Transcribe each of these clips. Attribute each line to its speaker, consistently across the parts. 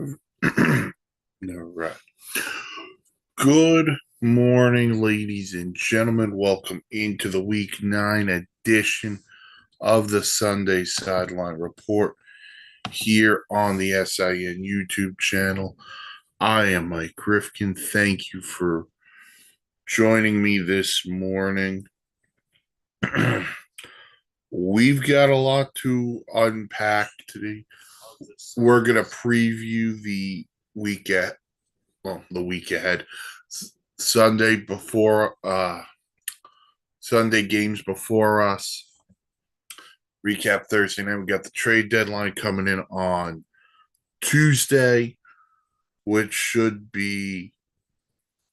Speaker 1: All right. Good morning, ladies and gentlemen. Welcome into the Week 9 edition of the Sunday Sideline Report here on the SIN YouTube channel. I am Mike Rifkin. Thank you for joining me this morning. We've got a lot to unpack today. We're going to preview the week at the week ahead. Sunday before Sunday games before us. Recap Thursday night. We got the trade deadline coming in on Tuesday, which should be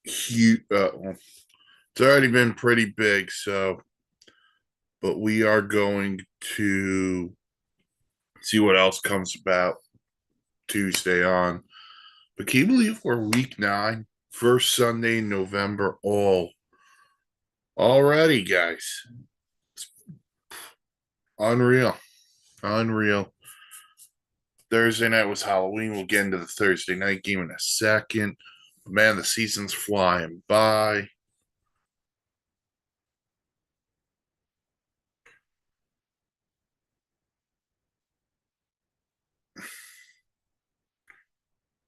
Speaker 1: huge. It's already been pretty big, but we are going to see what else comes about Tuesday on. But can you believe we're week 9, first Sunday in November already, guys? It's unreal. Unreal. Thursday night was Halloween. We'll get into the Thursday night game in a second. Man, the season's flying by.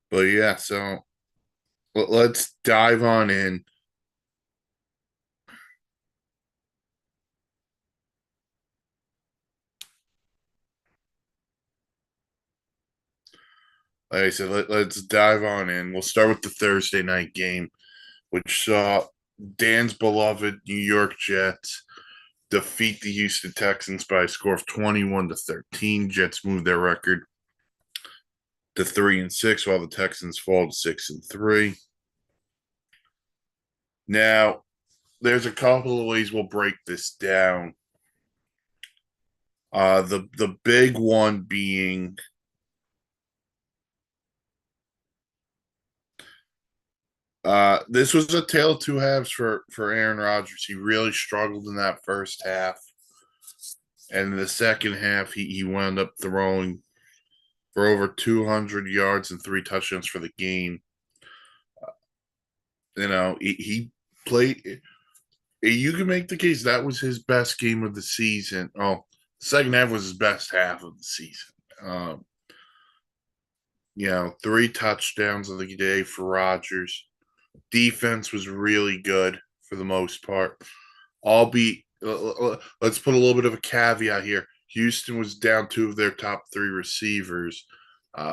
Speaker 1: But yeah, so let's dive on in. Like I said, let's dive on in. We'll start with the Thursday night game, which saw Dan's beloved New York Jets defeat the Houston Texans by a score of 21-13. Jets moved their record to 3-6, while the Texans fall to 6-3. Now, there's a couple of ways we'll break this down. The big one being this was a tale of two halves for Aaron Rodgers. He really struggled in that first half, and in the second half, he wound up throwing for over 200 yards and 3 touchdowns for the game. He played. You can make the case that was his best game of the season. Oh, the second half was his best half of the season. 3 touchdowns of the day for Rodgers. Defense was really good for the most part. Albeit, let's put a little bit of a caveat here. Houston was down 2 of their top 3 receivers,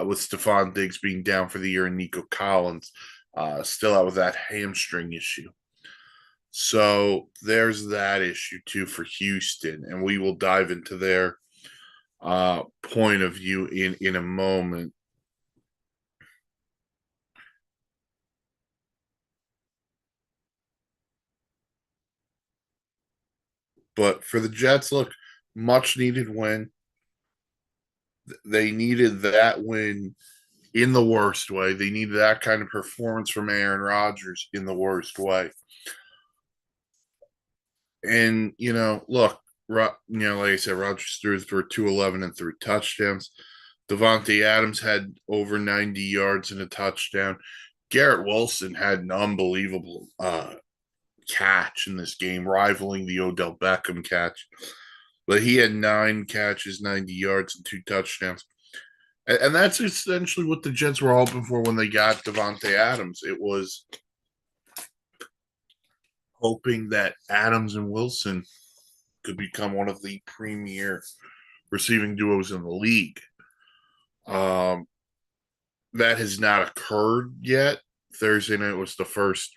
Speaker 1: with Stephon Diggs being down for the year and Nico Collins still out with that hamstring issue. So there's that issue too for Houston, and we will dive into their point of view in a moment. But for the Jets, look, much needed win. They needed that win in the worst way. They needed that kind of performance from Aaron Rodgers in the worst way. And look, like I said, Rodgers threw for 211 and 3 touchdowns. Devontae Adams had over 90 yards and a touchdown. Garrett Wilson had an unbelievable catch in this game, rivaling the Odell Beckham catch. But he had 9 catches, 90 yards, and 2 touchdowns. And that's essentially what the Jets were hoping for when they got Devontae Adams. It was hoping that Adams and Wilson could become one of the premier receiving duos in the league. That has not occurred yet. Thursday night was the first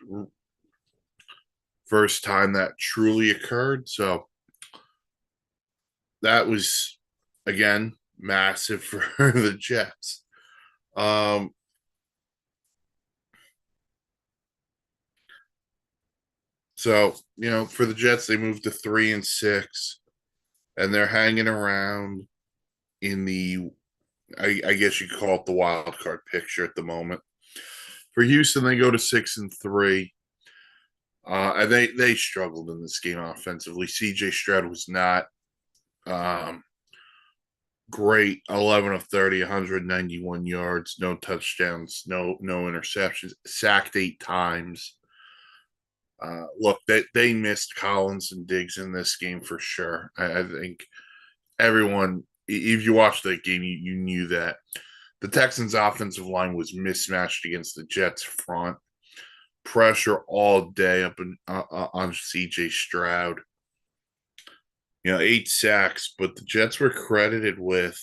Speaker 1: time that truly occurred. So that was, again, massive for the Jets. So, for the Jets, they moved to 3-6, and they're hanging around in the, I guess you could call it the wild card picture at the moment. For Houston, they go to 6-3. And they struggled in this game offensively. CJ Stroud was not great. 11 of 30, 191 yards, no touchdowns, no interceptions, sacked 8 times. Look, they missed Collins and Diggs in this game for sure. I think everyone, if you watched that game, you knew that. The Texans' offensive line was mismatched against the Jets' front. Pressure all day on C.J. Stroud. 8 sacks, but the Jets were credited with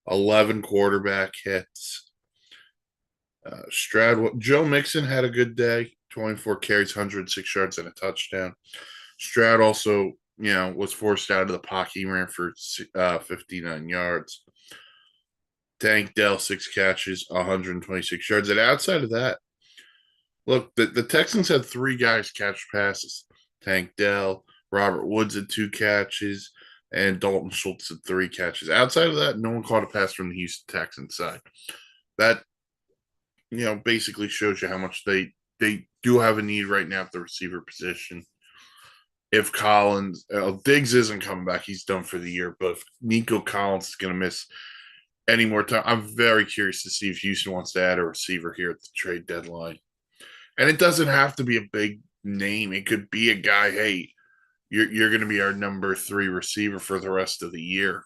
Speaker 1: 11 quarterback hits. Joe Mixon had a good day. 24 carries, 106 yards, and a touchdown. Stroud also, was forced out of the pocket. He ran for 59 yards. Tank Dell, 6 catches, 126 yards. And outside of that, look, the Texans had 3 guys catch passes. Tank Dell, Robert Woods had 2 catches, and Dalton Schultz had 3 catches. Outside of that, no one caught a pass from the Houston Texans side. That, basically shows you how much they do have a need right now at the receiver position. If Diggs isn't coming back, he's done for the year. But if Nico Collins is going to miss any more time, I'm very curious to see if Houston wants to add a receiver here at the trade deadline. And it doesn't have to be a big name. It could be a guy, hey, you're going to be our number 3 receiver for the rest of the year.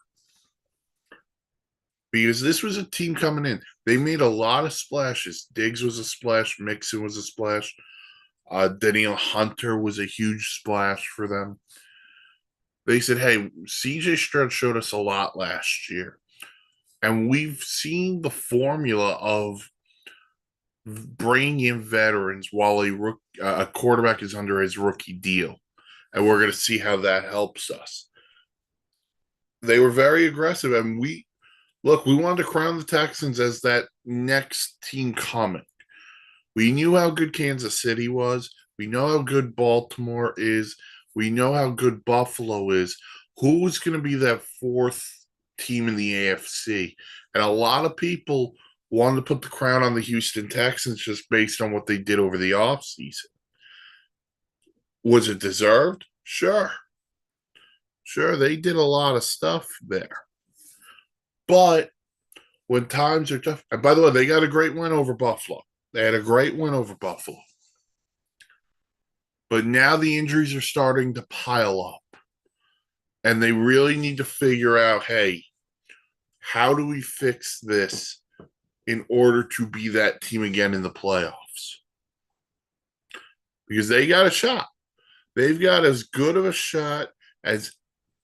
Speaker 1: Because this was a team coming in. They made a lot of splashes. Diggs was a splash. Mixon was a splash. Danielle Hunter was a huge splash for them. They said, hey, CJ Stroud showed us a lot last year. And we've seen the formula of bringing in veterans while a quarterback is under his rookie deal. And we're going to see how that helps us. They were very aggressive. And we wanted to crown the Texans as that next team coming. We knew how good Kansas City was. We know how good Baltimore is. We know how good Buffalo is. Who was going to be that 4th team in the AFC? And a lot of people wanted to put the crown on the Houston Texans just based on what they did over the offseason. Was it deserved? Sure. Sure, they did a lot of stuff there. But when times are tough, and by the way, they got a great win over Buffalo. They had a great win over Buffalo. But now the injuries are starting to pile up. And they really need to figure out, hey, how do we fix this in order to be that team again in the playoffs? Because they got a shot. They've got as good of a shot as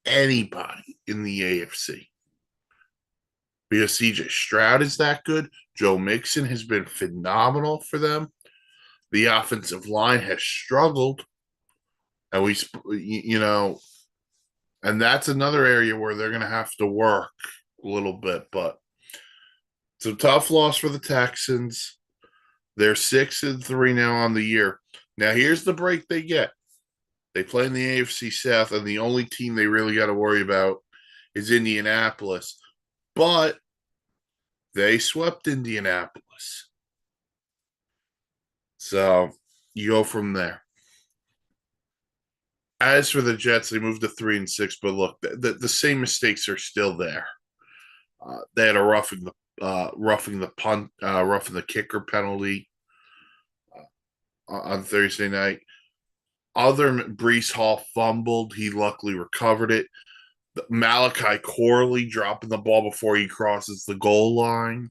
Speaker 1: anybody in the AFC. Because CJ Stroud is that good. Joe Mixon has been phenomenal for them. The offensive line has struggled. And and that's another area where they're going to have to work a little bit. But it's a tough loss for the Texans. They're 6-3 now on the year. Now, here's the break they get. They play in the AFC South, and the only team they really got to worry about is Indianapolis. But they swept Indianapolis. So you go from there. As for the Jets, they moved to 3-6, but look, the same mistakes are still there. They had a roughing the kicker penalty on Thursday night. Brees Hall fumbled. He luckily recovered it. Malachi Corley dropping the ball before he crosses the goal line,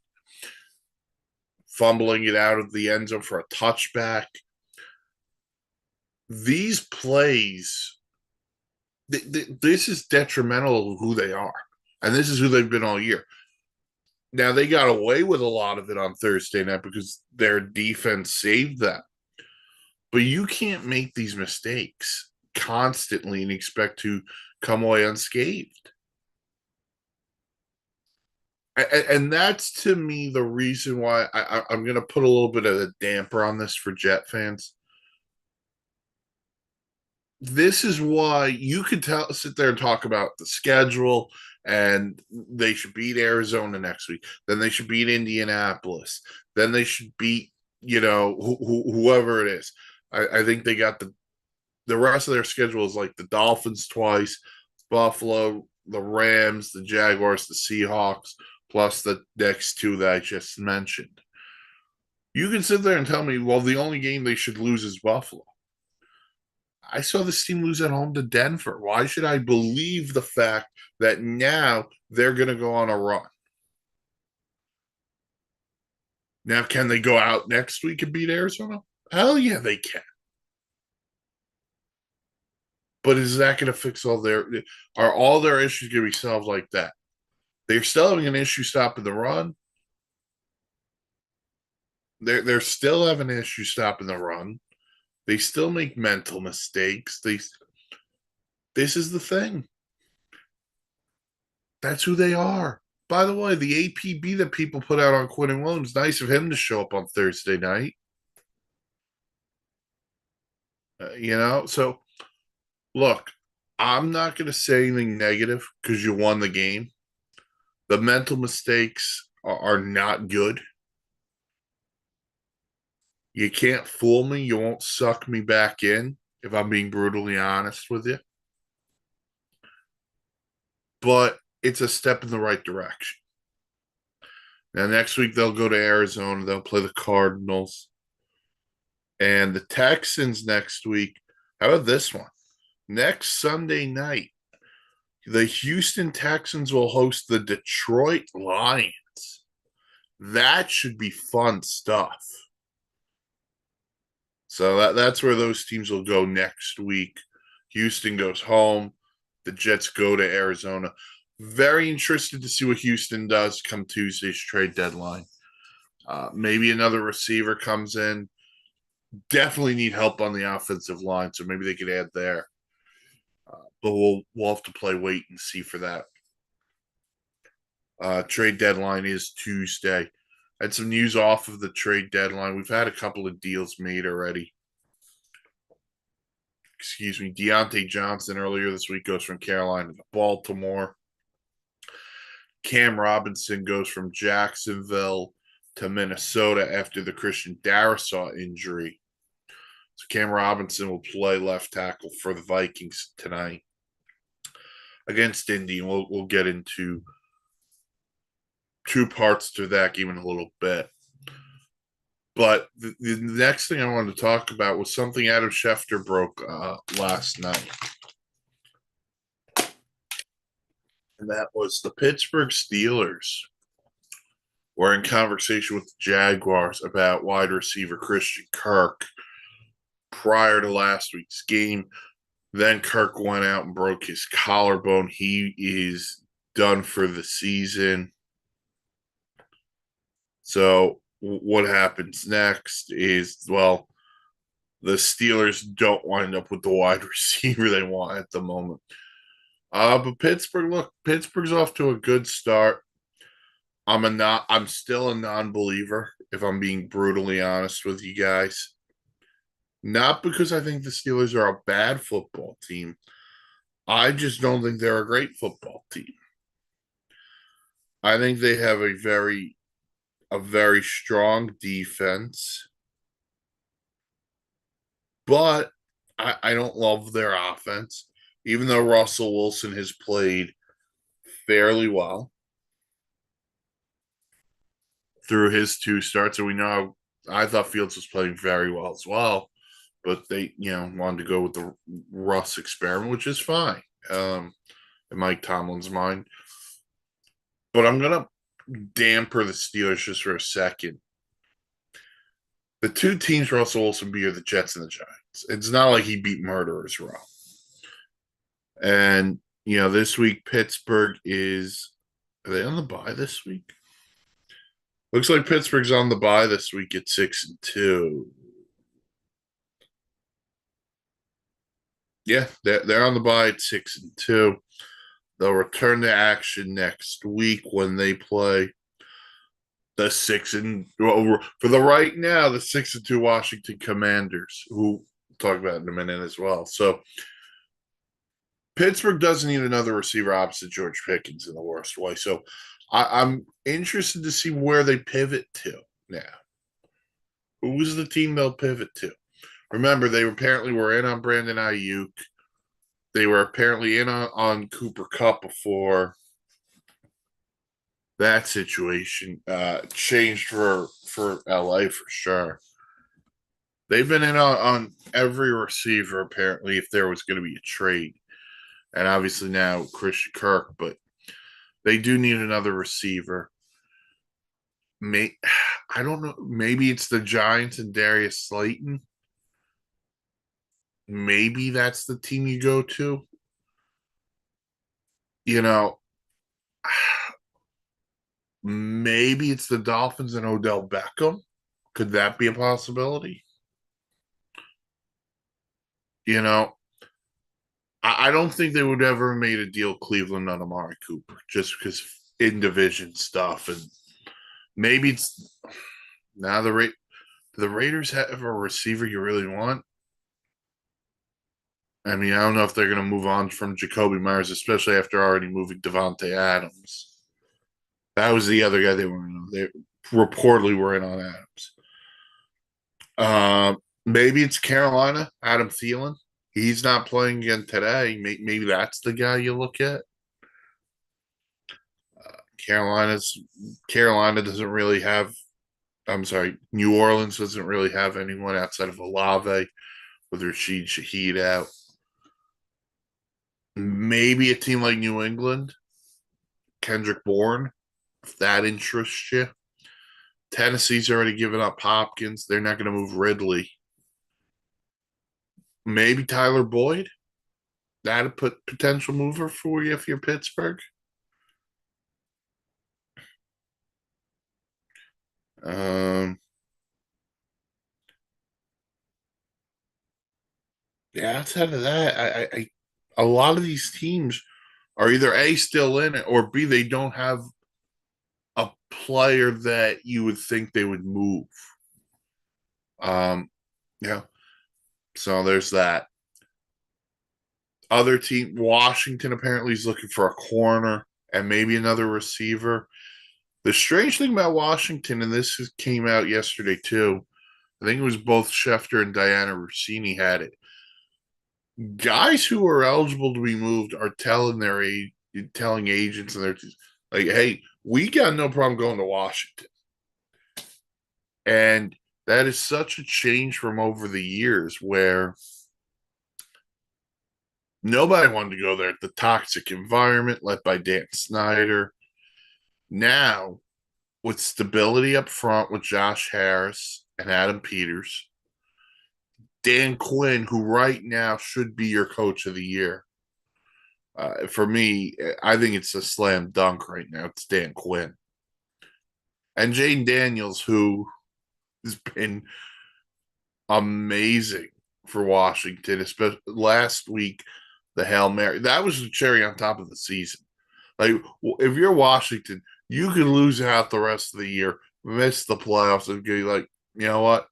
Speaker 1: fumbling it out of the end zone for a touchback. These plays, this is detrimental to who they are. And this is who they've been all year. Now, they got away with a lot of it on Thursday night because their defense saved them. But you can't make these mistakes constantly and expect to come away unscathed. And that's, to me, the reason why I'm going to put a little bit of a damper on this for Jet fans. This is why you could sit there and talk about the schedule, and they should beat Arizona next week. Then they should beat Indianapolis. Then they should beat, whoever it is. I think they got the rest of their schedule is like the Dolphins twice, Buffalo, the Rams, the Jaguars, the Seahawks, plus the next two that I just mentioned. You can sit there and tell me, well, the only game they should lose is Buffalo. I saw this team lose at home to Denver. Why should I believe the fact that now they're going to go on a run? Now, can they go out next week and beat Arizona? Hell yeah, they can. But is that going to fix are all their issues going to be solved like that? They're still having an issue stopping the run. They're still having an issue stopping the run. They still make mental mistakes. This is the thing. That's who they are. By the way, the APB that people put out on Quinn and Williams, nice of him to show up on Thursday night. So look, I'm not going to say anything negative because you won the game. The mental mistakes are not good. You can't fool me. You won't suck me back in, if I'm being brutally honest with you. But it's a step in the right direction. Now, next week, they'll go to Arizona. They'll play the Cardinals. And the Texans next week. How about this one? Next Sunday night, the Houston Texans will host the Detroit Lions. That should be fun stuff. So that's where those teams will go next week. Houston goes home. The Jets go to Arizona. Very interested to see what Houston does come Tuesday's trade deadline. Maybe another receiver comes in. Definitely need help on the offensive line, so maybe they could add there. But we'll have to wait and see for that. Trade deadline is Tuesday. Had some news off of the trade deadline. We've had a couple of deals made already. Excuse me. Deontay Johnson earlier this week goes from Carolina to Baltimore. Cam Robinson goes from Jacksonville to Minnesota after the Christian Darrisaw injury. So Cam Robinson will play left tackle for the Vikings tonight against Indy. We'll get into two parts to that game in a little bit. But the next thing I wanted to talk about was something Adam Schefter broke last night. And that was the Pittsburgh Steelers were in conversation with the Jaguars about wide receiver Christian Kirk prior to last week's game. Then Kirk went out and broke his collarbone. He is done for the season. So what happens next is, well, the Steelers don't wind up with the wide receiver they want at the moment. But Pittsburgh's off to a good start. I'm still a non-believer, if I'm being brutally honest with you guys. Not because I think the Steelers are a bad football team. I just don't think they're a great football team. I think they have a very strong defense. But I don't love their offense, even though Russell Wilson has played fairly well through his two starts. And we know I thought Fields was playing very well as well. But they, wanted to go with the Russ experiment, which is fine in Mike Tomlin's mind. But I'm going to damper the Steelers just for a second. The two teams Russell Wilson beat are the Jets and the Giants. It's not like he beat Murderers Row. And, this week Pittsburgh are they on the bye this week? Looks like Pittsburgh's on the bye this week at 6-2. Yeah, they're on the bye at 6-2. They'll return to action next week when they play the 6-2 Washington Commanders, who we'll talk about in a minute as well. So Pittsburgh doesn't need another receiver opposite George Pickens in the worst way. So I'm interested to see where they pivot to now. Who's the team they'll pivot to? Remember, they apparently were in on Brandon Ayuk. they were apparently in on Cooper Cup before that situation changed for LA for sure. They've been in on every receiver apparently if there was going to be a trade, and obviously now Christian Kirk, but they do need another receiver. May I don't know. Maybe it's the Giants and Darius Slayton. Maybe that's the team you go to. You know, maybe it's the Dolphins and Odell Beckham. Could that be a possibility? You know, I don't think they would ever have made a deal Cleveland on Amari Cooper just because in division stuff, and maybe it's now the Raiders have a receiver you really want. I mean, I don't know if they're going to move on from Jacoby Myers, especially after already moving Devontae Adams. That was the other guy they were in. They reportedly were in on Adams. Maybe it's Carolina, Adam Thielen. He's not playing again today. Maybe that's the guy you look at. Carolina doesn't really have. I'm sorry, New Orleans doesn't really have anyone outside of Olave with Rashid Shaheed out. Maybe a team like New England, Kendrick Bourne, if that interests you. Tennessee's already given up Hopkins. They're not going to move Ridley. Maybe Tyler Boyd. That'd put potential mover for you if you're Pittsburgh. Yeah, outside of that, a lot of these teams are either A, still in it, or B, they don't have a player that you would think they would move. Yeah. So there's that. Other team, Washington apparently is looking for a corner and maybe another receiver. The strange thing about Washington, and this came out yesterday too, I think it was both Schefter and Diana Rossini had it. Guys who are eligible to be moved are telling agents and they're like, "Hey, we got no problem going to Washington," and that is such a change from over the years where nobody wanted to go there. The toxic environment led by Dan Snyder. Now, with stability up front with Josh Harris and Adam Peters, Dan Quinn, who right now should be your coach of the year. For me, I think it's a slam dunk right now. It's Dan Quinn. And Jane Daniels, who has been amazing for Washington, especially last week, the Hail Mary. That was the cherry on top of the season. Like, if you're Washington, you could lose out the rest of the year, miss the playoffs, and be like, you know what?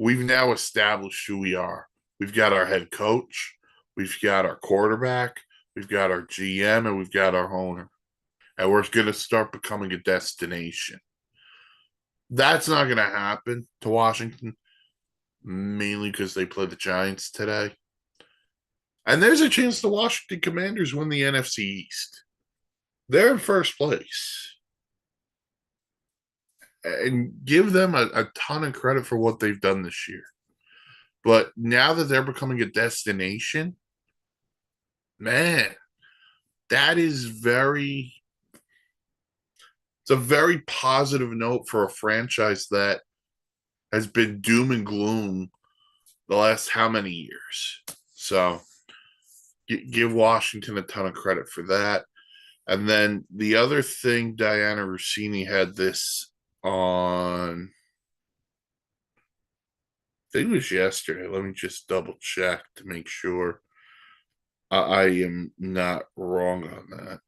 Speaker 1: We've now established who we are. We've got our head coach, we've got our quarterback, we've got our GM, and we've got our owner. And we're going to start becoming a destination. That's not going to happen to Washington, mainly because they play the Giants today. And there's a chance the Washington Commanders win the NFC East. They're in first place. And give them a ton of credit for what they've done this year. But now that they're becoming a destination, man, that is it's a very positive note for a franchise that has been doom and gloom the last how many years. So give Washington a ton of credit for that. And then the other thing, Diana Rossini had this on, I think it was yesterday. Let me just double check to make sure I am not wrong on that.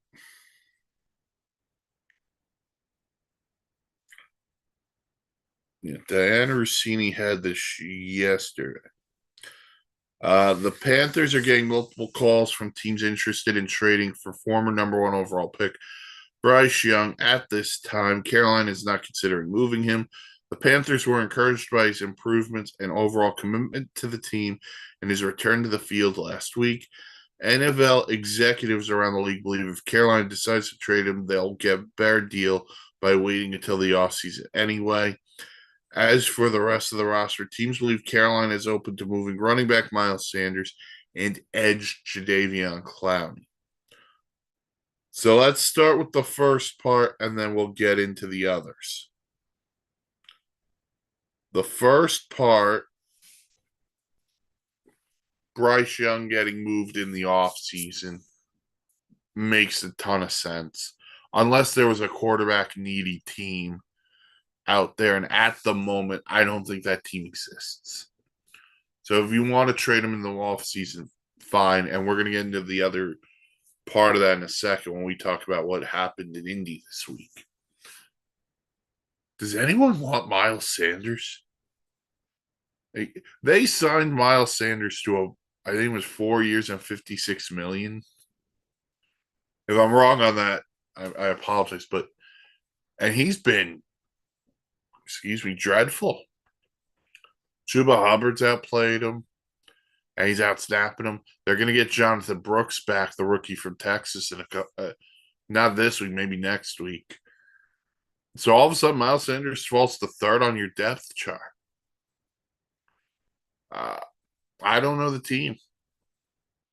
Speaker 1: Yeah, Diana Rossini had this yesterday. The Panthers are getting multiple calls from teams interested in trading for former number one overall pick Bryce Young. At this time, Carolina is not considering moving him. The Panthers were encouraged by his improvements and overall commitment to the team and his return to the field last week. NFL executives around the league believe if Carolina decides to trade him, they'll get a better deal by waiting until the offseason anyway. As for the rest of the roster, teams believe Carolina is open to moving running back Miles Sanders and edge Jadeveon Clowney. So let's start with the first part, and then we'll get into the others. The first part, Bryce Young getting moved in the offseason makes a ton of sense. Unless there was a quarterback needy team out there, and at the moment, I don't think that team exists. So if you want to trade him in the offseason, fine. And we're going to get into the other part of that in a second when we talk about what happened in Indy this week. Does anyone want Miles Sanders? They signed Miles Sanders to I think it was 4 years and 56 million. If I'm wrong on that, I apologize, and he's been, dreadful. Chuba Hubbard's outplayed him, and he's out snapping him. They're going to get Jonathan Brooks back, the rookie from Texas, not this week, maybe next week. So all of a sudden, Miles Sanders falls to third on your depth chart. I don't know the team.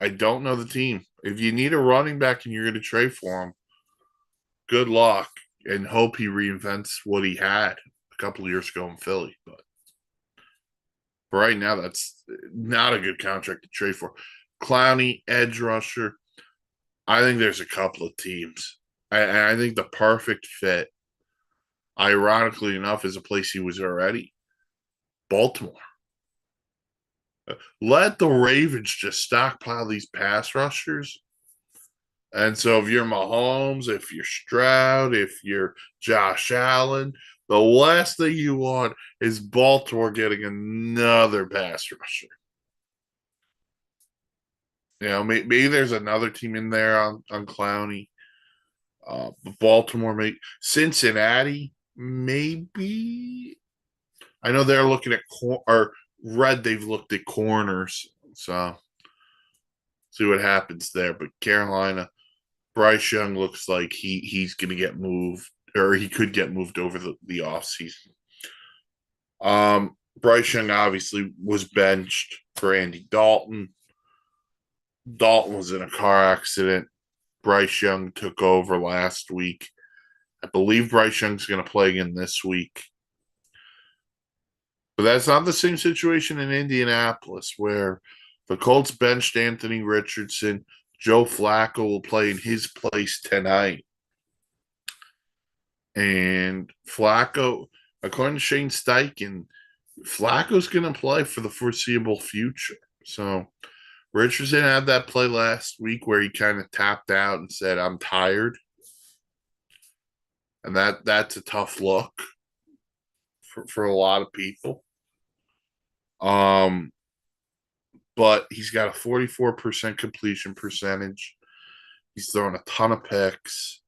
Speaker 1: I don't know the team. If you need a running back and you're going to trade for him, good luck and hope he reinvents what he had a couple of years ago in Philly. But for right now, that's not a good contract to trade for. Clowney, edge rusher. I think there's a couple of teams. I think the perfect fit, ironically enough, is a place he was already. Baltimore. Let the Ravens just stockpile these pass rushers. And so if you're Mahomes, if you're Stroud, if you're Josh Allen, the last thing you want is Baltimore getting another pass rusher. Maybe there's another team in there on Clowney. Baltimore, maybe. Cincinnati, maybe. I know they're looking at they've looked at corners. So see what happens there. But Carolina, Bryce Young looks like he's going to get moved, or he could get moved over the offseason. Bryce Young obviously was benched for Andy Dalton. Dalton was in a car accident. Bryce Young took over last week. I believe Bryce Young's going to play again this week. But that's not the same situation in Indianapolis, where the Colts benched Anthony Richardson. Joe Flacco will play in his place tonight. And Flacco, according to Shane Steichen, Flacco's going to play for the foreseeable future. So Richardson had that play last week where he kind of tapped out and said, "I'm tired." And that's a tough look for a lot of people. But he's got a 44% completion percentage. He's thrown a ton of picks.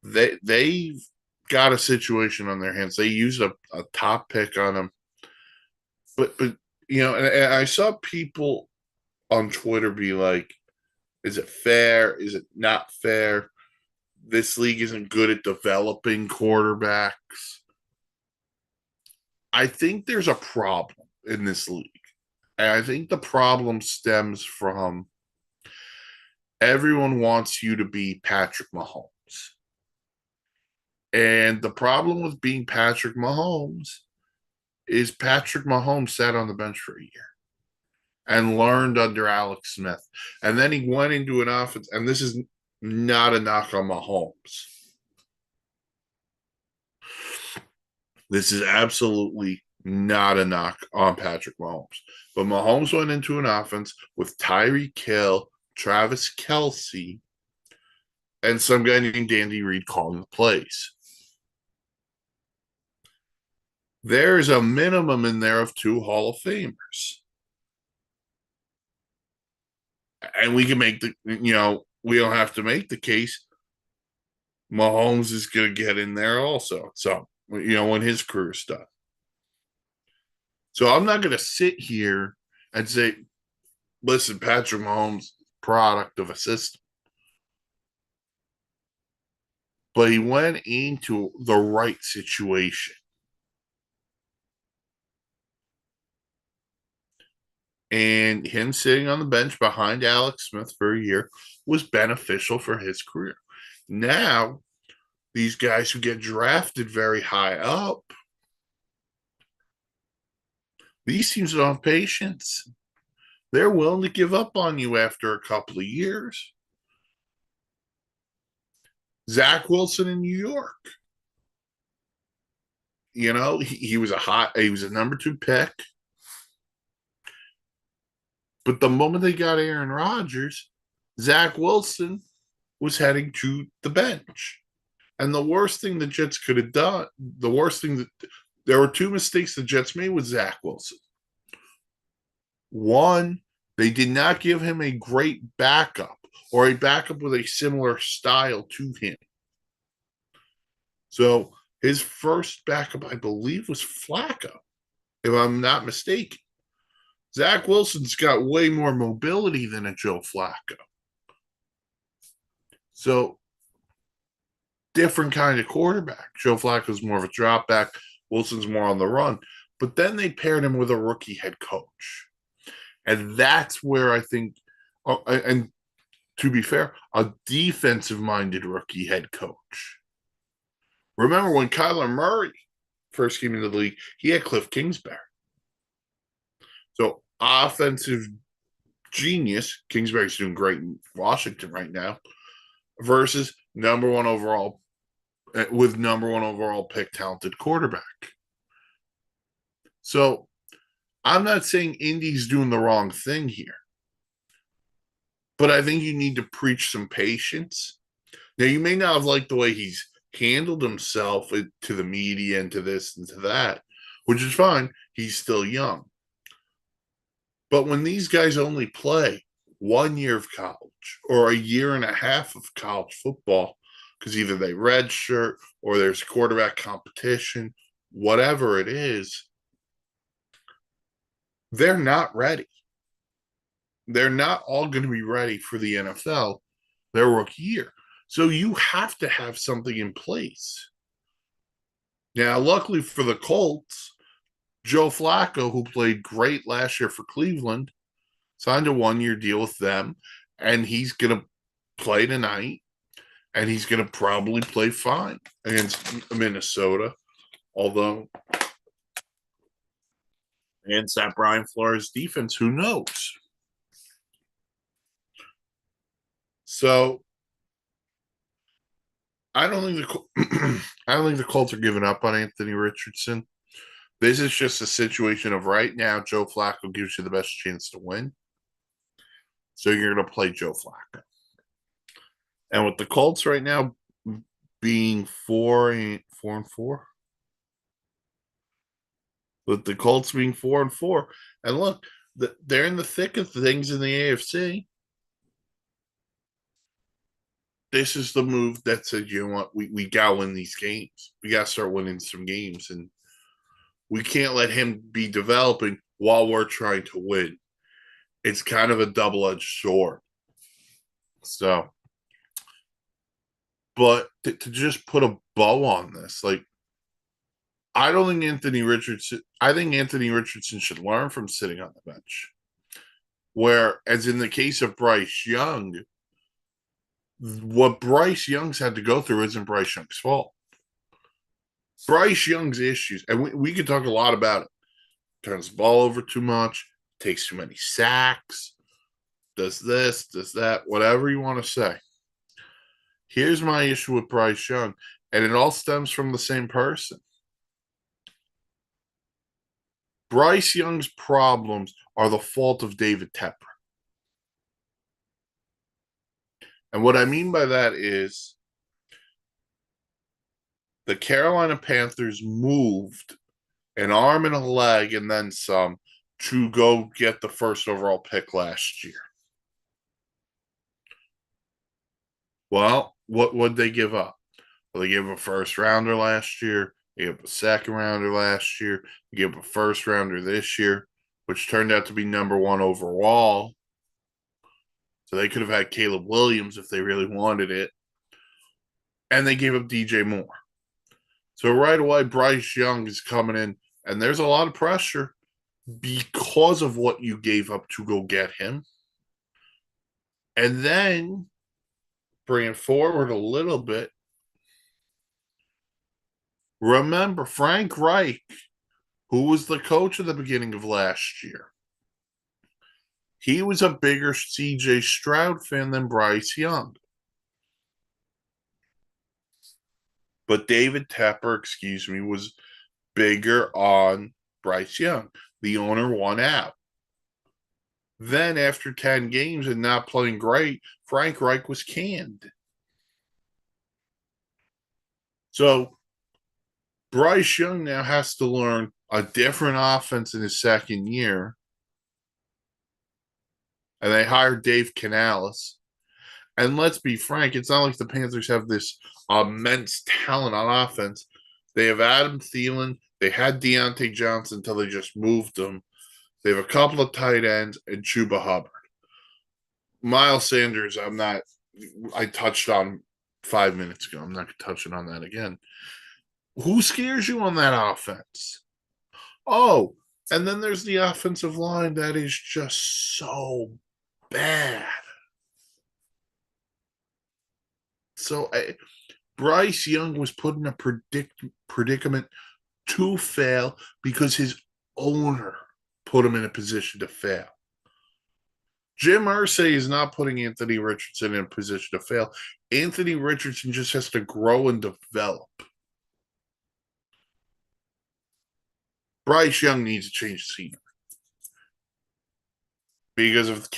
Speaker 1: They've got a situation on their hands. They used a top pick on him. But and I saw people on Twitter be like, is it fair? Is it not fair? This league isn't good at developing quarterbacks. I think there's a problem in this league. And I think the problem stems from everyone wants you to be Patrick Mahomes. And the problem with being Patrick Mahomes is Patrick Mahomes sat on the bench for a year and learned under Alex Smith. And then he went into an offense, and this is not a knock on Mahomes. This is absolutely not a knock on Patrick Mahomes. But Mahomes went into an offense with Tyreek Hill, Travis Kelce, and some guy named Andy Reid calling the plays. There's a minimum in there of 2 Hall of Famers. And we can make we don't have to make the case. Mahomes is going to get in there also. So, when his career's done. So I'm not going to sit here and say Listen, Patrick Mahomes, product of a system, but he went into the right situation. And him sitting on the bench behind Alex Smith for a year was beneficial for his career. Now, these guys who get drafted very high up, these teams don't have patience. They're willing to give up on you after a couple of years. Zach Wilson in New York, he was a number 2 pick. But the moment they got Aaron Rodgers, Zach Wilson was heading to the bench. And the worst thing the Jets could have done, there were 2 mistakes the Jets made with Zach Wilson. One, they did not give him a great backup or a backup with a similar style to him. So his first backup, I believe, was Flacco, if I'm not mistaken. Zach Wilson's got way more mobility than a Joe Flacco. So different kind of quarterback. Joe Flacco's more of a drop back. Wilson's more on the run. But then they paired him with a rookie head coach. And that's where I think, and to be fair, a defensive-minded rookie head coach. Remember when Kyler Murray first came into the league, he had Cliff Kingsbury. So offensive genius, Kingsbury's doing great in Washington right now, versus number 1 overall pick talented quarterback. So I'm not saying Indy's doing the wrong thing here, but I think you need to preach some patience. Now, you may not have liked the way he's handled himself to the media and to this and to that, which is fine. He's still young. But when these guys only play 1 year of college or a year and a half of college football, because either they redshirt or there's quarterback competition, whatever it is, they're not ready. They're not all going to be ready for the NFL their rookie year. So you have to have something in place. Now, luckily for the Colts, Joe Flacco, who played great last year for Cleveland, signed a 1-year deal with them, and he's going to play tonight, and he's going to probably play fine against Minnesota, although against that Brian Flores defense, who knows? So I don't think the Colts are giving up on Anthony Richardson. This is just a situation of right now, Joe Flacco gives you the best chance to win. So you're going to play Joe Flacco. And with the Colts right now being 4-4, with the Colts being 4-4, and look, they're in the thick of things in the AFC. This is the move that said, you know what, we got to win these games. We got to start winning some games. And we can't let him be developing while we're trying to win. It's kind of a double-edged sword. So, but to just put a bow on this, like, I think Anthony Richardson should learn from sitting on the bench. Where, as in the case of Bryce Young, what Bryce Young's had to go through isn't Bryce Young's fault. Bryce Young's issues, and we could talk a lot about it. Turns the ball over too much, takes too many sacks, does this, does that, whatever you want to say. Here's my issue with Bryce Young, and it all stems from the same person. Bryce Young's problems are the fault of David Tepper. And what I mean by that is the Carolina Panthers moved an arm and a leg and then some to go get the first overall pick last year. Well, what would they give up? Well, they gave up a first rounder last year. They gave up a second rounder last year. They gave up a first rounder this year, which turned out to be number 1 overall. So they could have had Caleb Williams if they really wanted it. And they gave up DJ Moore. So right away, Bryce Young is coming in, and there's a lot of pressure because of what you gave up to go get him. And then bring it forward a little bit. Remember, Frank Reich, who was the coach at the beginning of last year, he was a bigger CJ Stroud fan than Bryce Young. But David Tepper, was bigger on Bryce Young. The owner won out. Then, after 10 games and not playing great, Frank Reich was canned. So, Bryce Young now has to learn a different offense in his second year. And they hired Dave Canales. And let's be frank, it's not like the Panthers have this immense talent on offense. They have Adam Thielen. They had Deontay Johnson until they just moved him. They have a couple of tight ends and Chuba Hubbard. Miles Sanders, I touched on 5 minutes ago. I'm not touching on that again. Who scares you on that offense? Oh, and then there's the offensive line that is just so bad. So Bryce Young was put in a predicament to fail because his owner put him in a position to fail. Jim Irsay is not putting Anthony Richardson in a position to fail. Anthony Richardson just has to grow and develop. Bryce Young needs to change the scenery. Because if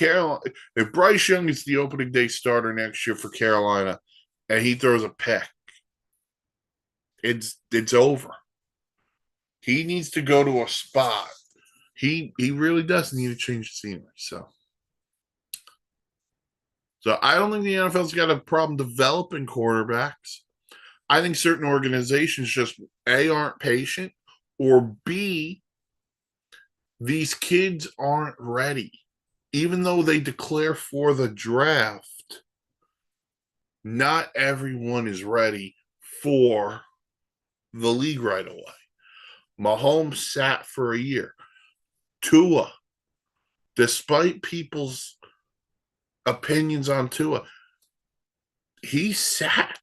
Speaker 1: Bryce Young is the opening day starter next year for Carolina and he throws a pick, it's over. He needs to go to a spot. He really does need to change the scenery. So I don't think the NFL's got a problem developing quarterbacks. I think certain organizations just A, aren't patient, or B, these kids aren't ready. Even though they declare for the draft, not everyone is ready for the league right away. Mahomes sat for a year. Tua, despite people's opinions on Tua, he sat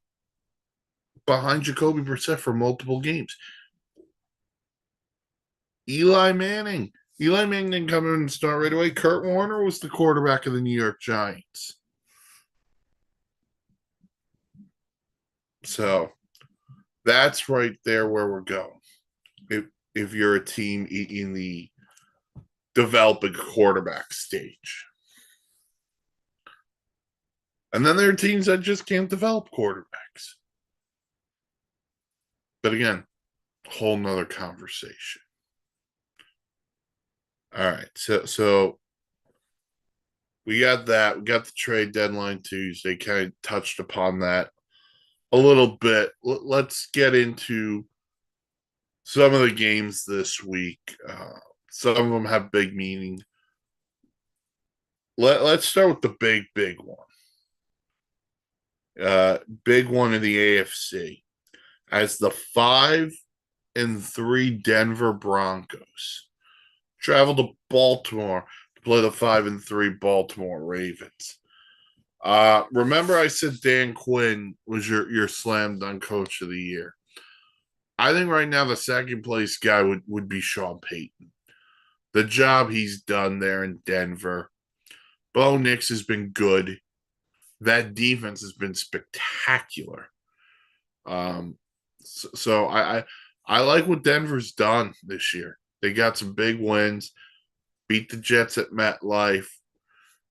Speaker 1: behind Jacoby Brissett for multiple games. Eli Manning didn't come in and start right away. Kurt Warner was the quarterback of the New York Giants. So that's right there where we're going. If you're a team in the developing quarterback stage. And then there are teams that just can't develop quarterbacks. But again, whole nother conversation. All right. So we got that. We got the trade deadline Tuesday. Kind of touched upon that a little bit. Let's get into some of the games this week. Some of them have big meaning. Let's start with the big one. Big one in the AFC. As the 5-3 Denver Broncos travel to Baltimore to play the 5-3 Baltimore Ravens. Remember I said Dan Quinn was your slam dunk coach of the year. I think right now the second place guy would be Sean Payton. The job he's done there in Denver. Bo Nix has been good. That defense has been spectacular. So I like what Denver's done this year. They got some big wins, beat the Jets at MetLife.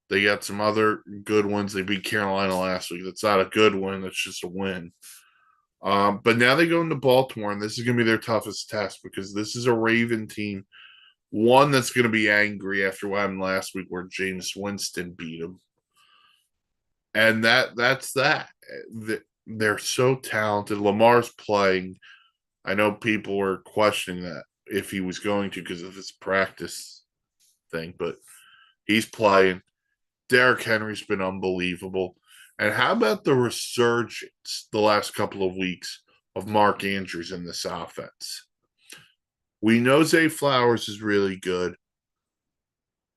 Speaker 1: They got some other good ones. They beat Carolina last week. That's not a good win. That's just a win. But now they go into Baltimore, and this is going to be their toughest test because this is a Raven team. One that's going to be angry after what happened last week where James Winston beat them. And that's that. They're so talented. Lamar's playing. I know people were questioning that if he was going to because of his practice thing, but he's playing. Derrick Henry's been unbelievable. And how about the resurgence the last couple of weeks of Mark Andrews in this offense? We know Zay Flowers is really good.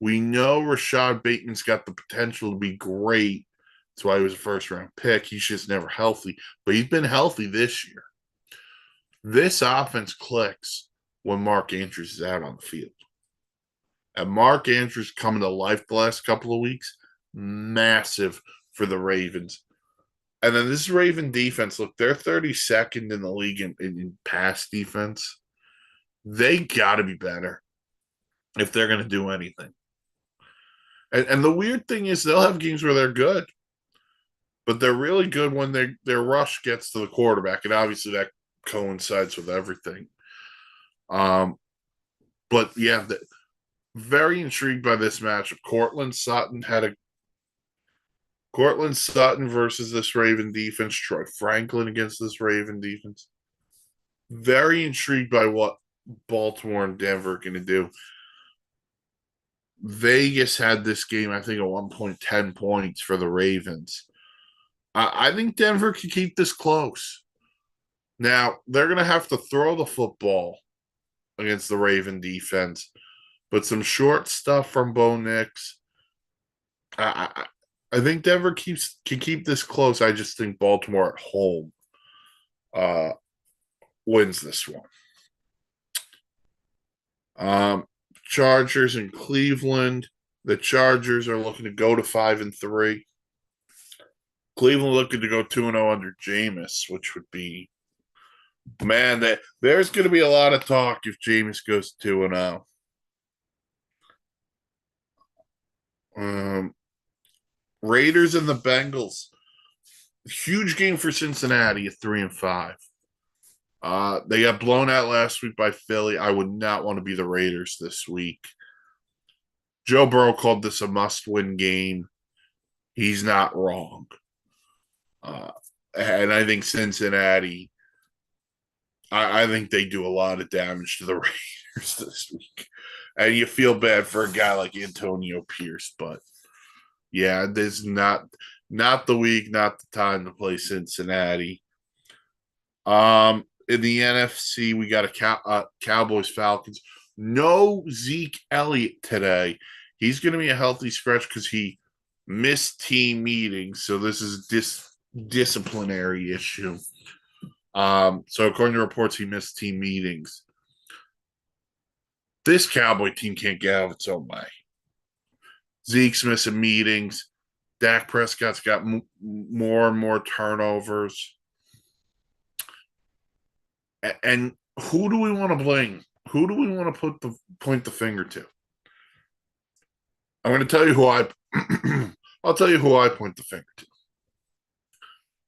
Speaker 1: We know Rashad Bateman's got the potential to be great. That's why he was a first round pick. He's just never healthy, but he's been healthy this year. This offense clicks when Mark Andrews is out on the field. And Mark Andrews coming to life the last couple of weeks, massive for the Ravens. And then this Raven defense, look, they're 32nd in the league in pass defense. They got to be better if they're going to do anything. And the weird thing is they'll have games where they're good, but they're really good when their rush gets to the quarterback. And obviously that coincides with everything. But yeah, very intrigued by this matchup. Cortland Sutton versus this Raven defense. Troy Franklin against this Raven defense. Very intrigued by what Baltimore and Denver are going to do. Vegas had this game, I think, at 1.10 points for the Ravens. I think Denver can keep this close. Now, they're going to have to throw the football against the Raven defense, but some short stuff from Bo Nix. I think Denver can keep this close. I just think Baltimore at home wins this one. Chargers in Cleveland. The Chargers are looking to go to 5-3. Cleveland looking to go 2-0 under Jameis, which would be, man, there's going to be a lot of talk if Jameis goes 2-0. Raiders and the Bengals. Huge game for Cincinnati at 3-5. They got blown out last week by Philly. I would not want to be the Raiders this week. Joe Burrow called this a must-win game. He's not wrong. And I think Cincinnati, I think they do a lot of damage to the Raiders this week. And you feel bad for a guy like Antonio Pierce, but yeah, this is not the week, not the time to play Cincinnati. In the NFC, we got a Cowboys Falcons. No Zeke Elliott today. He's going to be a healthy scratch because he missed team meetings. So this is disciplinary issue. So according to reports, he missed team meetings. This Cowboy team can't get out of its own way. Zeke's missing meetings. Dak Prescott's got more and more turnovers. And who do we want to blame? Who do we want to point the finger to? I'm going to tell you who I'll tell you who I point the finger to.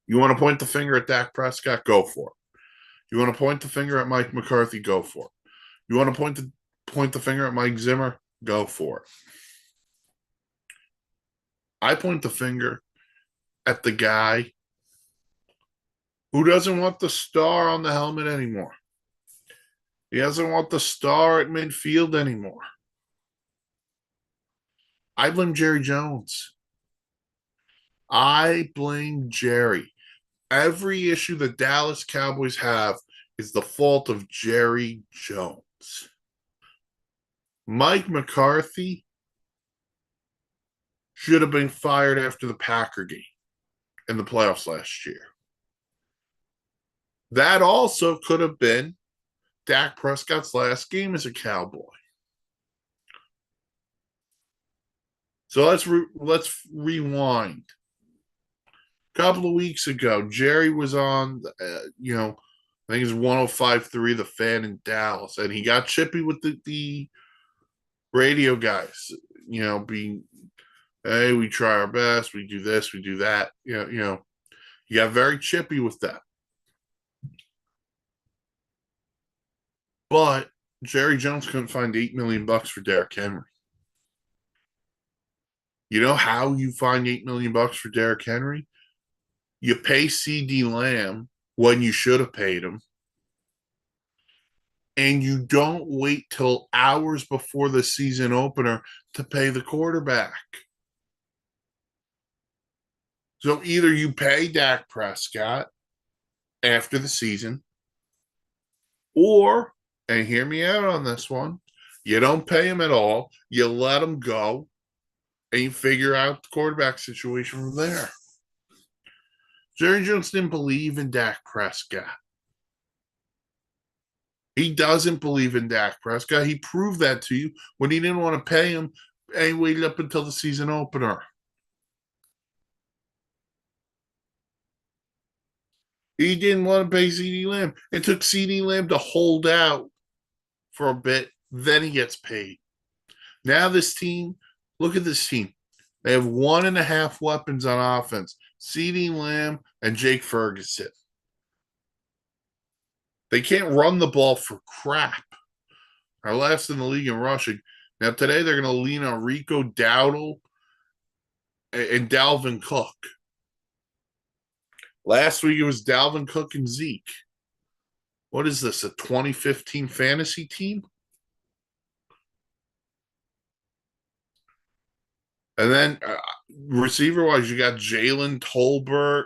Speaker 1: You want to point the finger at Dak Prescott? Go for it. You want to point the finger at Mike McCarthy? Go for it. You want to point the finger at Mike Zimmer? Go for it. I point the finger at the guy who doesn't want the star on the helmet anymore. He doesn't want the star at midfield anymore. I blame Jerry Jones. I blame Jerry. Every issue the Dallas Cowboys have is the fault of Jerry Jones. Mike McCarthy should have been fired after the Packer game in the playoffs last year. That also could have been Dak Prescott's last game as a Cowboy. So let's rewind. A couple of weeks ago, Jerry was on, I think it's 105.3 The Fan in Dallas, and he got chippy with the radio guys, being, hey, we try our best, we do this, we do that. He got very chippy with that. But Jerry Jones couldn't find $8 million for Derrick Henry. You know how you find $8 million for Derrick Henry? You pay CeeDee Lamb when you should have paid him. And you don't wait till hours before the season opener to pay the quarterback. So either you pay Dak Prescott after the season, or, and hear me out on this one, you don't pay him at all. You let him go, and you figure out the quarterback situation from there. Jerry Jones didn't believe in Dak Prescott. He doesn't believe in Dak Prescott. He proved that to you when he didn't want to pay him and he waited up until the season opener. He didn't want to pay CeeDee Lamb. It took CeeDee Lamb to hold out for a bit, then he gets paid. Now this team, look at this team. They have one and a half weapons on offense: CeeDee Lamb and Jake Ferguson. They can't run the ball for crap. Are last in the league in rushing. Now today they're going to lean on Rico Dowdle and Dalvin Cook. Last week it was Dalvin Cook and Zeke. What is this, a 2015 fantasy team? And then receiver wise, you got Jalen Tolbert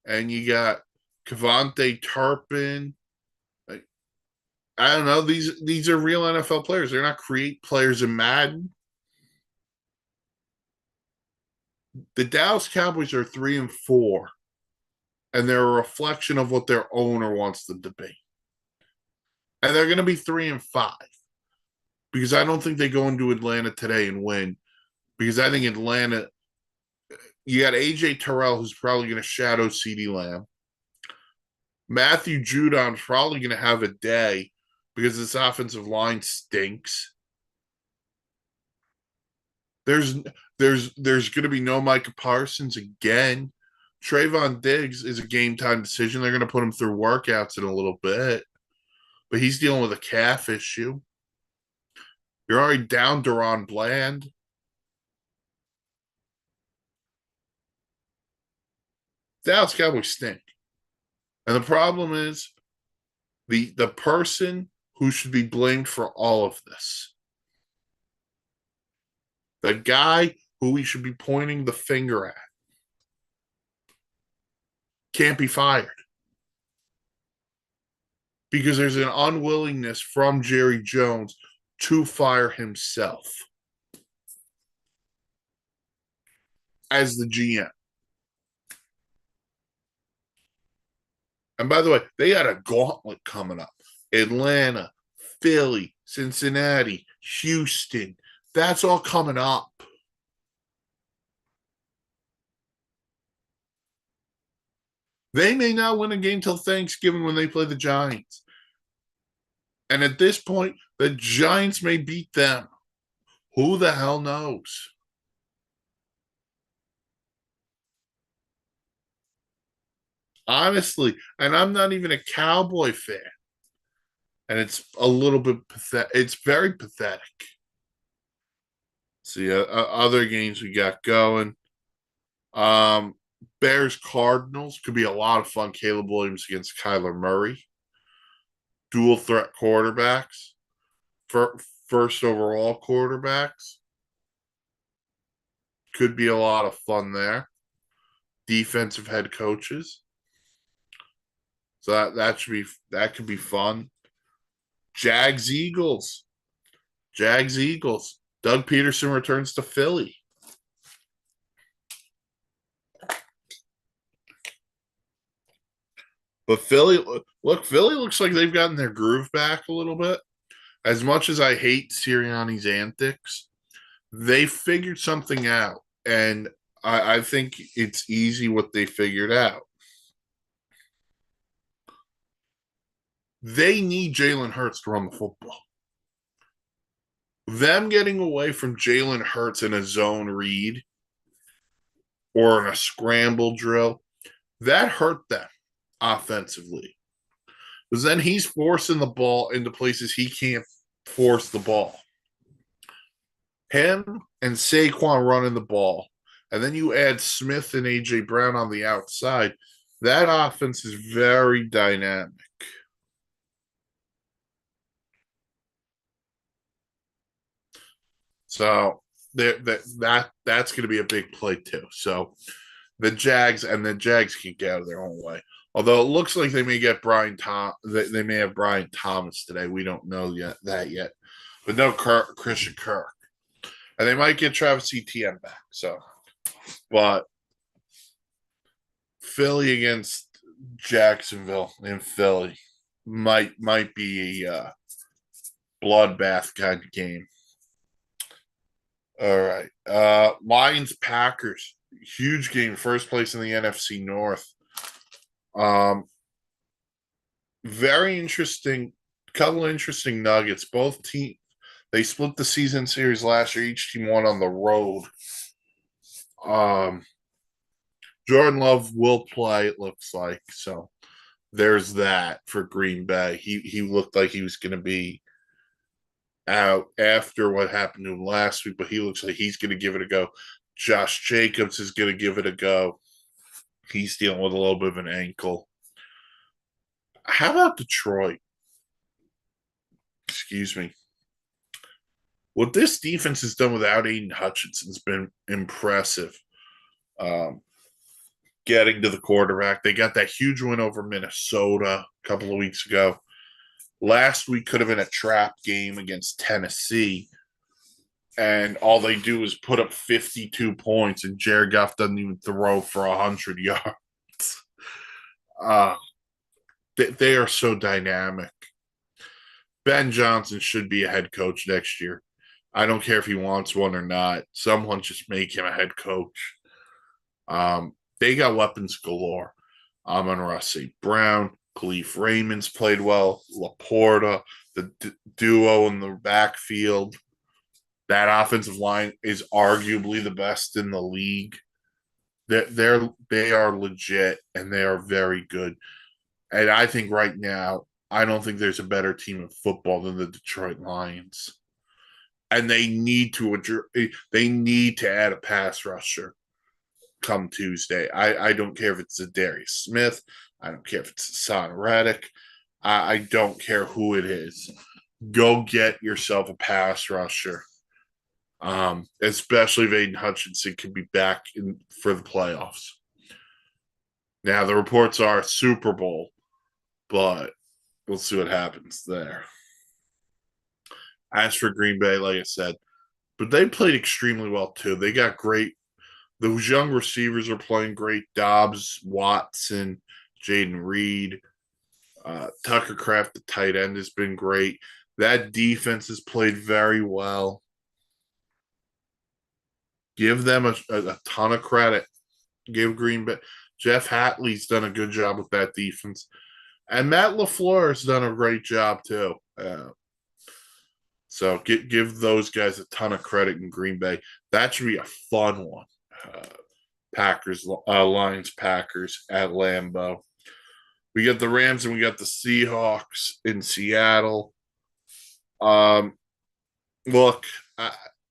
Speaker 1: and you got Cavante Turpin. I don't know. These are real NFL players. They're not create players in Madden. The Dallas Cowboys are 3-4, and they're a reflection of what their owner wants them to be. And they're going to be 3-5 because I don't think they go into Atlanta today and win. Because I think Atlanta, you got AJ Terrell, who's probably going to shadow CeeDee Lamb. Matthew Judon's probably going to have a day because this offensive line stinks. There's going to be no Micah Parsons again. Trayvon Diggs is a game time decision. They're going to put him through workouts in a little bit, but he's dealing with a calf issue. You're already down Deron Bland. Dallas Cowboys stink. And the problem is the person who should be blamed for all of this, the guy who we should be pointing the finger at, can't be fired because there's an unwillingness from Jerry Jones to fire himself as the GM. And by the way, they got a gauntlet coming up: Atlanta, Philly, Cincinnati, Houston. That's all coming up. They may not win a game till Thanksgiving when they play the Giants. And at this point, the Giants may beat them. Who the hell knows? Honestly, and I'm not even a Cowboy fan. And it's a little bit pathetic. It's very pathetic. See, other games we got going. Um, Bears Cardinals could be a lot of fun. Caleb Williams against Kyler Murray. Dual threat quarterbacks. First overall quarterbacks. Could be a lot of fun there. Defensive head coaches. So that could be fun. Jags Eagles. Jags Eagles. Doug Peterson returns to Philly. But Philly looks like they've gotten their groove back a little bit. As much as I hate Sirianni's antics, they figured something out. And I think it's easy what they figured out. They need Jalen Hurts to run the football. Them getting away from Jalen Hurts in a zone read or in a scramble drill, that hurt them offensively. Because then he's forcing the ball into places he can't force the ball. Him and Saquon running the ball, and then you add Smith and A.J. Brown on the outside, that offense is very dynamic. So that's going to be a big play too. So the Jags can get out of their own way. Although it looks like they may get they may have Brian Thomas today. We don't know yet. But no Christian Kirk. And they might get Travis Etienne back. So, but Philly against Jacksonville in Philly might be a bloodbath kind of game. All right. Lions Packers. Huge game. First place in the NFC North. Um, very interesting. Couple of interesting nuggets. Both teams they split the season series last year. Each team won on the road. Um, Jordan Love will play. It looks like so. There's that for Green Bay. He looked like he was going to be out after what happened to him last week, but he looks like he's going to give it a go. Josh Jacobs is going to give it a go. He's dealing with a little bit of an ankle. How about Detroit? Excuse me. What this defense has done without Aiden Hutchinson has been impressive. Getting to the quarterback. They got that huge win over Minnesota a couple of weeks ago. Last week could have been a trap game against Tennessee. And all they do is put up 52 points, and Jared Goff doesn't even throw for 100 yards. They are so dynamic. Ben Johnson should be a head coach next year. I don't care if he wants one or not. Someone just make him a head coach. They got weapons galore. Amon-Ra St. Brown, Khalif Raymond's played well. Laporta, the duo in the backfield. That offensive line is arguably the best in the league. They are legit and they are very good. And I think right now, I don't think there's a better team in football than the Detroit Lions. And they need to add a pass rusher come Tuesday. I don't care if it's a Darius Smith. I don't care if it's Hassan Reddick. I don't care who it is. Go get yourself a pass rusher. Especially if Aiden Hutchinson can be back for the playoffs. Now the reports are Super Bowl, but we'll see what happens there. As for Green Bay, like I said, but they played extremely well too. They got great. Those young receivers are playing great. Dobbs, Watson, Jaden Reed, Tucker Kraft, the tight end, has been great. That defense has played very well. Give them a ton of credit. Give Green Bay. Jeff Hatley's done a good job with that defense. And Matt LaFleur has done a great job too. So give those guys a ton of credit in Green Bay. That should be a fun one. Lions, Packers at Lambeau. We got the Rams and we got the Seahawks in Seattle. Look,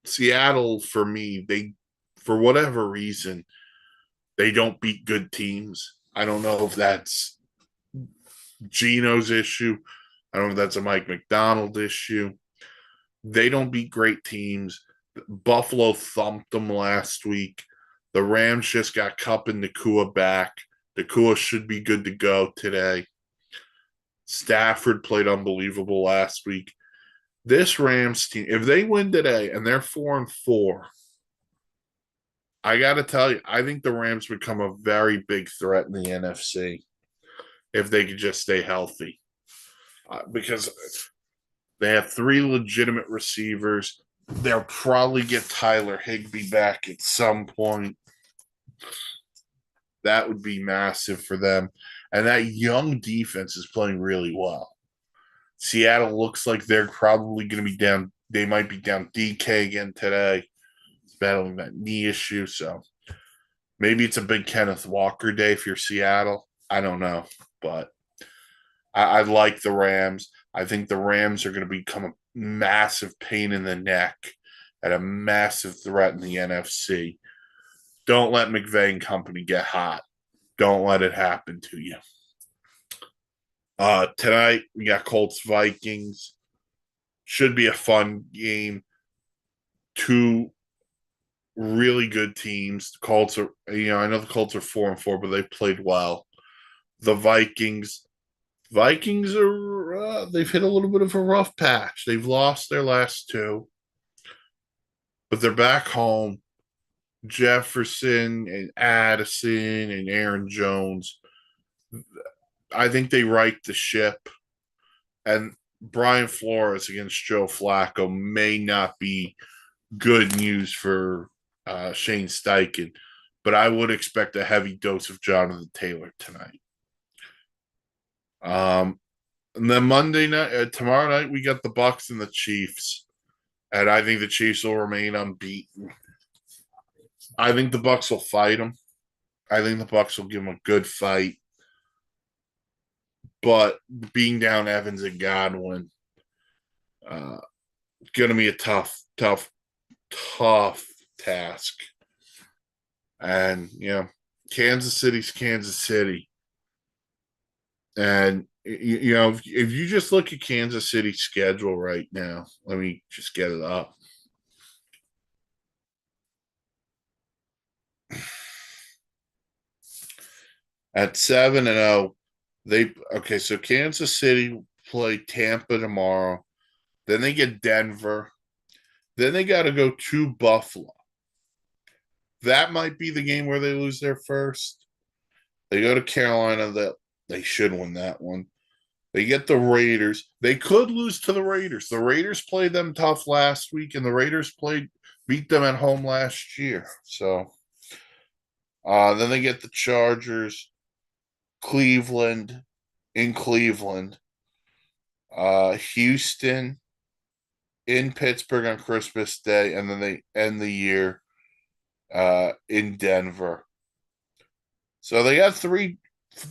Speaker 1: Seattle for me, for whatever reason, they don't beat good teams. I don't know if that's Gino's issue. I don't know if that's a Mike McDonald issue. They don't beat great teams. Buffalo thumped them last week. The Rams just got Kupp and Nakua back. Nakua should be good to go today. Stafford played unbelievable last week. This Rams team, if they win today and they're 4-4, I got to tell you, I think the Rams become a very big threat in the NFC if they could just stay healthy. Because they have 3 legitimate receivers. They'll probably get Tyler Higbee back at some point. That would be massive for them. And that young defense is playing really well. Seattle looks like they're probably going to be down. They might be down DK again today. He's battling that knee issue. So maybe it's a big Kenneth Walker day if you're Seattle. I don't know. But I like the Rams. I think the Rams are going to become a massive pain in the neck and a massive threat in the NFC. Don't let McVay and company get hot. Don't let it happen to you. Tonight, we got Colts Vikings. Should be a fun game. 2 really good teams. The Colts are, I know the Colts are 4-4, but they've played well. The Vikings are they've hit a little bit of a rough patch. They've lost their last two, but they're back home. Jefferson and Addison and Aaron Jones. I think they right the ship. And Brian Flores against Joe Flacco may not be good news for Shane Steichen, but I would expect a heavy dose of Jonathan Taylor tonight. And then Monday night, tomorrow night, we got the Bucks and the Chiefs, and I think the Chiefs will remain unbeaten. I think the Bucks will fight them. I think the Bucks will give them a good fight, but being down Evans and Godwin, going to be a tough task. And Kansas City's Kansas City, and if you just look at Kansas City's schedule right now, let me just get it up. At 7-0, so Kansas City play Tampa tomorrow. Then they get Denver. Then they got to go to Buffalo. That might be the game where they lose their first. They go to Carolina. That they should win that one. They get the Raiders. They could lose to the Raiders. The Raiders played them tough last week, and the Raiders beat them at home last year. So then they get the Chargers, Cleveland, in Cleveland, Houston, in Pittsburgh on Christmas Day, and then they end the year in Denver. So they got three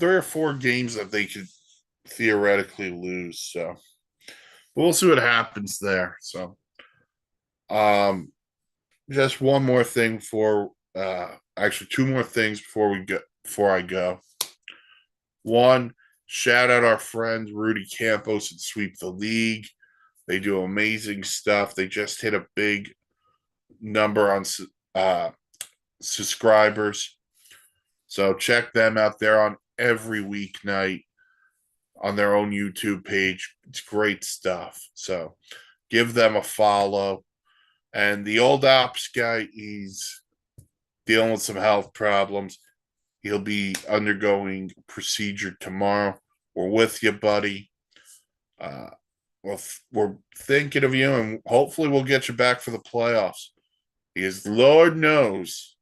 Speaker 1: or four games that they could theoretically lose. So we'll see what happens there. So just one more thing actually two more things before I go. One, shout out our friend Rudy Campos at Sweep the League. They do amazing stuff. They just hit a big number on subscribers. So check them out. They're on every weeknight on their own YouTube page. It's great stuff. So give them a follow. And the old ops guy, he's dealing with some health problems. He'll be undergoing procedure tomorrow. We're with you, buddy. We're thinking of you, and hopefully we'll get you back for the playoffs. Because Lord knows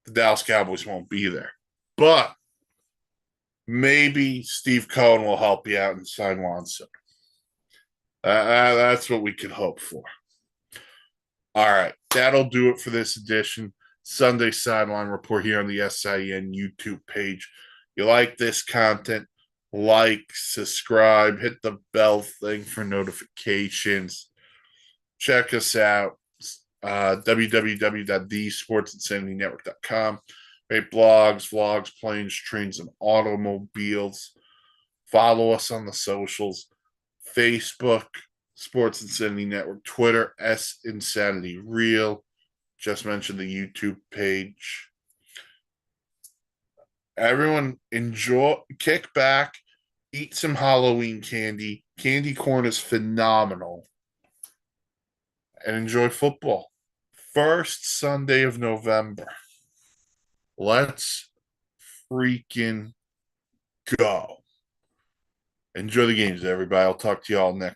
Speaker 1: the Dallas Cowboys won't be there. But maybe Steve Cohen will help you out and sign Watson. That's what we can hope for. All right, that'll do it for this edition. Sunday Sideline Report here on the SIN YouTube page. You like this content, like, subscribe, hit the bell thing for notifications. Check us out, www.thesportsinsanitynetwork.com. Great blogs, vlogs, planes, trains, and automobiles. Follow us on the socials, Facebook, Sports Insanity Network, Twitter, S Insanity Real. Just mentioned the YouTube page. Everyone kick back, eat some Halloween candy. Candy corn is phenomenal. And enjoy football. First Sunday of November. Let's freaking go. Enjoy the games, everybody. I'll talk to you all next.